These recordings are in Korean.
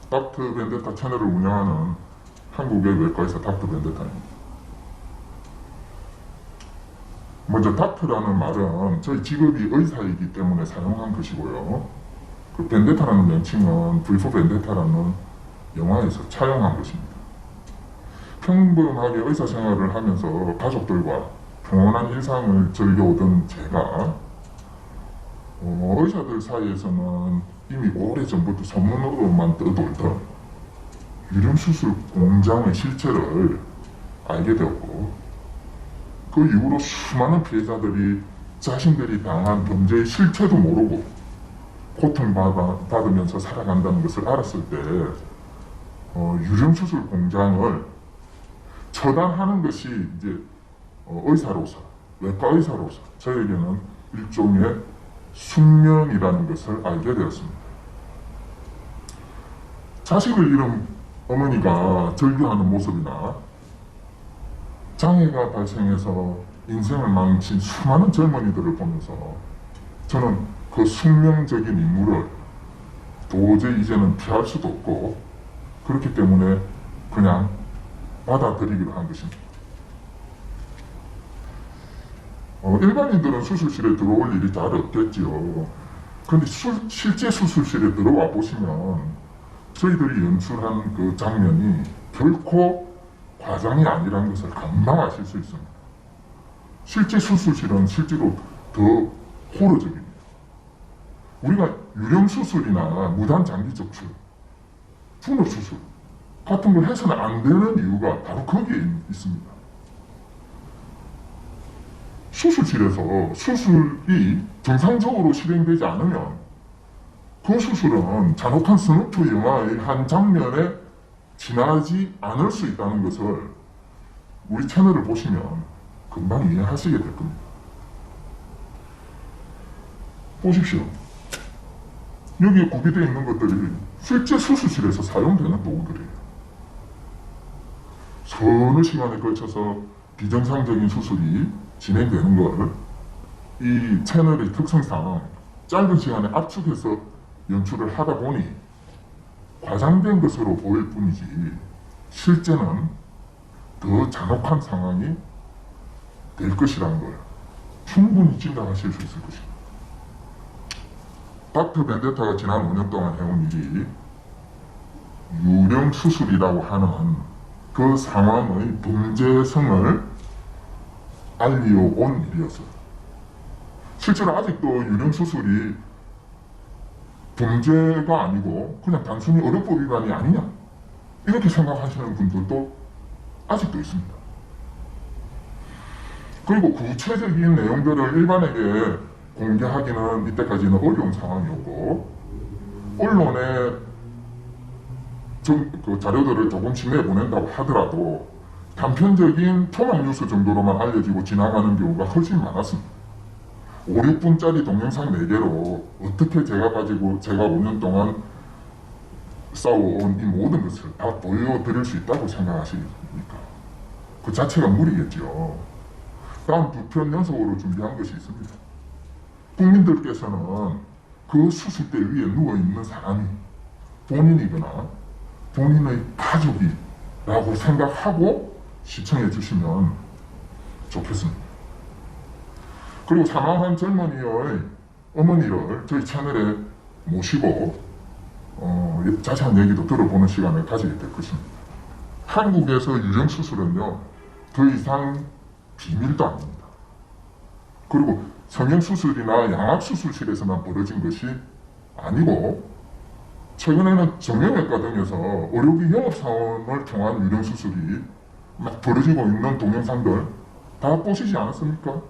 닥터 벤데타 채널을 운영하는 한국의 외과의사 닥터 벤데타입니다. 먼저 닥터라는 말은 저희 직업이 의사이기 때문에 사용한 것이고요. 그 벤데타라는 명칭은 V4 벤데타라는 영화에서 차용한 것입니다. 평범하게 의사 생활을 하면서 가족들과 평온한 일상을 즐겨오던 제가 의사들 사이에서는 이미 오래전부터 소문으로만 떠돌던 유령수술 공장의 실체를 알게 되었고, 그 이후로 수많은 피해자들이 자신들이 당한 범죄의 실체도 모르고 고통받으면서 살아간다는 것을 알았을 때 유령수술 공장을 처단하는 것이 이제 의사로서, 외과 의사로서 저에게는 일종의 숙명이라는 것을 알게 되었습니다. 자식을 잃은 어머니가 절규하는 모습이나 장애가 발생해서 인생을 망친 수많은 젊은이들을 보면서 저는 그 숙명적인 인물을 도저히 이제는 피할 수도 없고, 그렇기 때문에 그냥 받아들이기로 한 것입니다. 일반인들은 수술실에 들어올 일이 잘 없겠지요. 그런데 실제 수술실에 들어와 보시면 저희들이 연출한 그 장면이 결코 과장이 아니라는 것을 금방 아실 수 있습니다. 실제 수술실은 실제로 더 호러적입니다. 우리가 유령수술이나 무단장기 적출, 분업수술 같은 걸 해서는 안 되는 이유가 바로 거기에 있습니다. 수술실에서 수술이 정상적으로 실행되지 않으면 그 수술은 잔혹한 스누프 영화의 한 장면에 지나지 않을 수 있다는 것을 우리 채널을 보시면 금방 이해하시게 될 겁니다. 보십시오. 여기에 구비되어 있는 것들이 실제 수술실에서 사용되는 도구들이에요. 서너 시간에 걸쳐서 비정상적인 수술이 진행되는 걸 이 채널의 특성상 짧은 시간에 압축해서 연출을 하다 보니 과장된 것으로 보일 뿐이지 실제는 더 잔혹한 상황이 될 것이라는 걸 충분히 짐작하실 수 있을 것입니다. 닥터 벤데타가 지난 5년 동안 해온 일이 유령수술이라고 하는 그 상황의 범죄성을 알려온 일이었어요. 실제로 아직도 유령수술이 범죄가 아니고 그냥 단순히 의료법 위반이 아니냐, 이렇게 생각하시는 분들도 아직도 있습니다. 그리고 구체적인 내용들을 일반에게 공개하기는 이때까지는 어려운 상황이었고, 언론에 그 자료들을 조금씩 내보낸다고 하더라도 단편적인 토막 뉴스 정도로만 알려지고 지나가는 경우가 훨씬 많았습니다. 5, 6분짜리 동영상 4개로 어떻게 제가 5년 동안 싸워온 이 모든 것을 다 보여드릴 수 있다고 생각하십니까? 그 자체가 무리겠죠. 다음 2편 연속으로 준비한 것이 있습니다. 국민들께서는 그 수술대 위에 누워있는 사람이 본인이거나 본인의 가족이라고 생각하고 시청해 주시면 좋겠습니다. 그리고 사망한 젊은이의 어머니를 저희 채널에 모시고 자세한 얘기도 들어보는 시간을 가지게 될 것입니다. 한국에서 유령수술은요, 더 이상 비밀도 아닙니다. 그리고 성형수술이나 양압수술실에서만 벌어진 것이 아니고, 최근에는 정형외과 등에서 의료기 영업사원을 통한 유령수술이 막 벌어지고 있는 동영상들 다 보시지 않았습니까?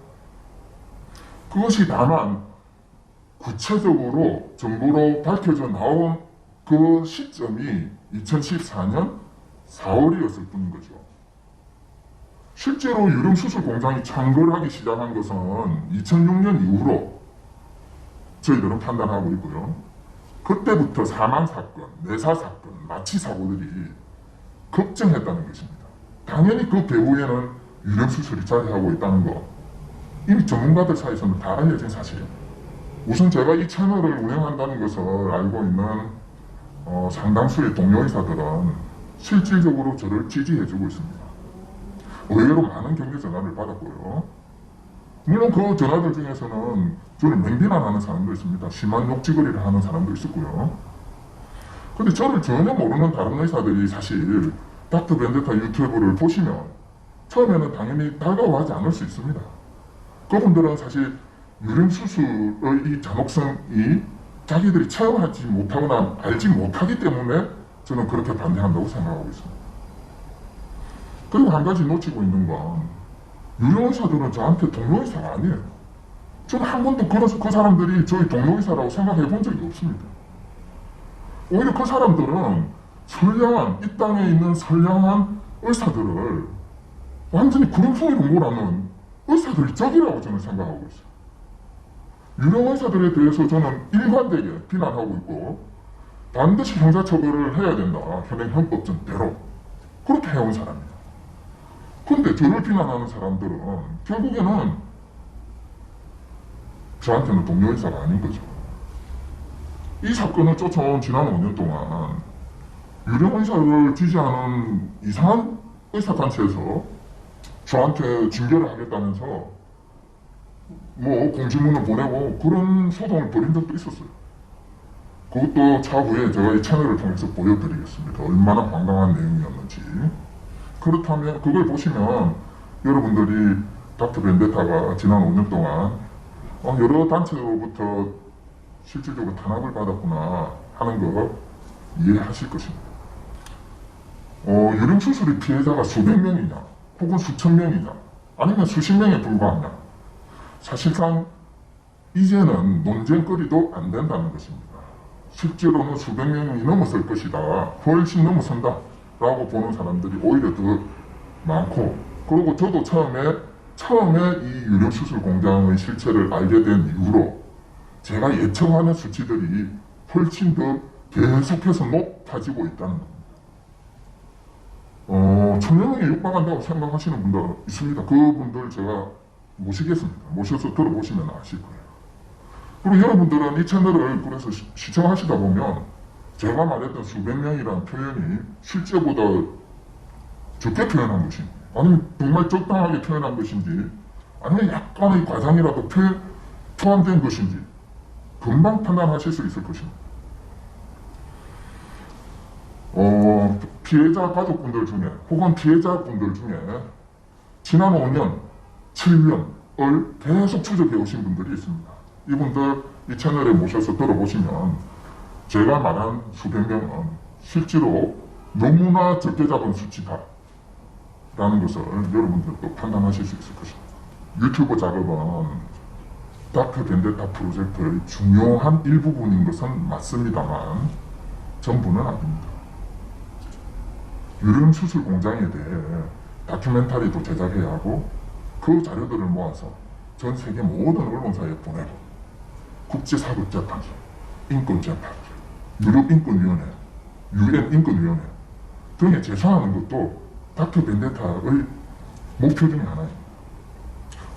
그것이 다만 구체적으로 정보로 밝혀져 나온 그 시점이 2014년 4월이었을 뿐인 거죠. 실제로 유령수술 공장이 창궐하기 시작한 것은 2006년 이후로 저희들은 판단하고 있고요. 그때부터 사망사건, 내사사건, 마취사고들이 급증했다는 것입니다. 당연히 그 배후에는 유령수술이 자리하고 있다는 것, 이미 전문가들 사이에서는 다 알려진 사실입니다. 우선 제가 이 채널을 운영한다는 것을 알고 있는 상당수의 동료 의사들은 실질적으로 저를 지지해주고 있습니다. 의외로 많은 격려 전화를 받았고요. 물론 그 전화들 중에서는 저를 맹비난하는 사람도 있습니다. 심한 욕지거리를 하는 사람도 있었고요. 근데 저를 전혀 모르는 다른 의사들이 사실 닥터 벤데타 유튜브를 보시면 처음에는 당연히 달가워하지 않을 수 있습니다. 그분들은 사실 유령 수술의 이 잔혹성이 자기들이 체험하지 못하거나 알지 못하기 때문에 저는 그렇게 반대한다고 생각하고 있습니다. 그리고 한 가지 놓치고 있는 건 유령 의사들은 저한테 동료 의사가 아니에요. 저는 한 번도 그 사람들이 저희 동료 의사라고 생각해 본 적이 없습니다. 오히려 그 사람들은 선량한, 이 땅에 있는 선량한 의사들을 완전히 구름송이로 몰아넣은 의사들이 적이라고 저는 생각하고 있어요. 유령 의사들에 대해서 저는 일관되게 비난하고 있고 반드시 형사처벌을 해야 된다. 현행 형법전대로 그렇게 해온 사람입니다. 근데 저를 비난하는 사람들은 결국에는 저한테는 동료 의사가 아닌 거죠. 이 사건을 쫓아온 지난 5년 동안 유령 의사를 지지하는 이상한 의사단체에서 저한테 징계를 하겠다면서 공지문을 보내고 그런 소동을 벌인 적도 있었어요. 그것도 차후에 제가 이 채널을 통해서 보여드리겠습니다. 얼마나 황당한 내용이었는지. 그렇다면 그걸 보시면 여러분들이 닥터 벤데타가 지난 5년 동안 여러 단체로부터 실질적으로 탄압을 받았구나 하는 거 이해하실 것입니다. 유령 수술의 피해자가 수백 명이냐 혹은 수천 명이냐 아니면 수십 명에 불과하냐 사실상 이제는 논쟁거리도 안 된다는 것입니다. 실제로는 수백 명이 넘어설 것이다. 훨씬 넘어선다 라고 보는 사람들이 오히려 더 많고 그리고 저도 처음에 이 유령 수술 공장의 실체를 알게 된 이후로 제가 예측하는 수치들이 훨씬 더 계속해서 높아지고 있다는 겁니다. 1000명에 육박한다고 생각하시는 분들 있습니다. 그분들 제가 모시겠습니다. 모셔서 들어보시면 아실 거예요. 그리고 여러분들은 이 채널을 그래서 시청하시다 보면 제가 말했던 수백 명이라는 표현이 실제보다 적게 표현한 것인지 아니면 정말 적당하게 표현한 것인지 아니면 약간의 과장이라도 포함된 것인지 금방 판단하실 수 있을 것입니다. 피해자 가족분들 중에 혹은 피해자분들 중에 지난 5년, 7년을 계속 추적해 오신 분들이 있습니다. 이분들 이 채널에 모셔서 들어보시면 제가 말한 수백 명은 실제로 너무나 적게 잡은 수치다 라는 것을 여러분들도 판단하실 수 있을 것입니다. 유튜브 작업은 닥터 벤데타 프로젝트의 중요한 일부분인 것은 맞습니다만 전부는 아닙니다. 유령 수술 공장에 대해 다큐멘터리도 제작해야 하고 그 자료들을 모아서 전 세계 모든 언론사에 보내고 국제사법재판소, 인권재판소, 유럽인권위원회, UN 인권위원회 등에 제소하는 것도 닥터 벤데타의 목표 중에 하나입니다.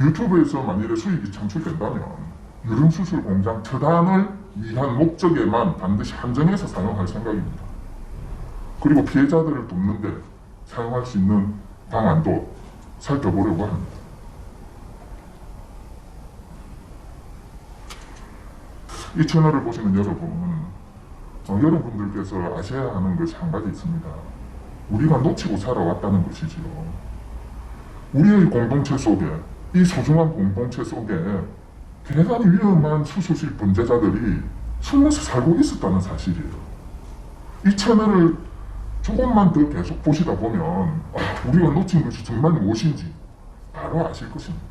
유튜브에서 만일에 수익이 창출된다면 유령 수술 공장 처단을 위한 목적에만 반드시 한정해서 사용할 생각입니다. 그리고 피해자들을 돕는데 사용할 수 있는 방안도 살펴보려고 합니다. 이 채널을 보시는 여러분들께서 아셔야 하는 것이 한 가지 있습니다. 우리가 놓치고 살아왔다는 것이지요. 우리의 공동체 속에, 이 소중한 공동체 속에 대단히 위험한 수술실 범죄자들이 숨어서 살고 있었다는 사실이에요. 이 채널을 조금만 더 계속 보시다 보면 우리가 놓친 것이 정말 무엇인지 바로 아실 것입니다.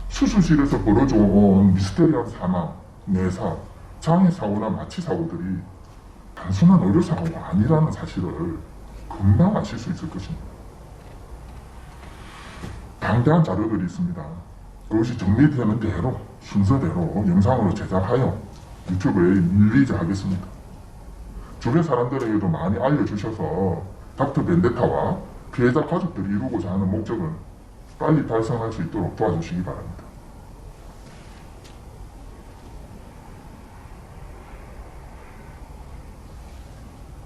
수술실에서 벌어져 온 미스테리한 사망, 내사, 장애사고나 마취사고들이 단순한 의료사고가 아니라는 사실을 금방 아실 수 있을 것입니다. 방대한 자료들이 있습니다. 그것이 정리되는 대로 순서대로 영상으로 제작하여 유튜브에 릴리즈하겠습니다. 주변 사람들에게도 많이 알려주셔서 닥터 벤데타와 피해자 가족들이 이루고자 하는 목적을 빨리 달성할 수 있도록 도와주시기 바랍니다.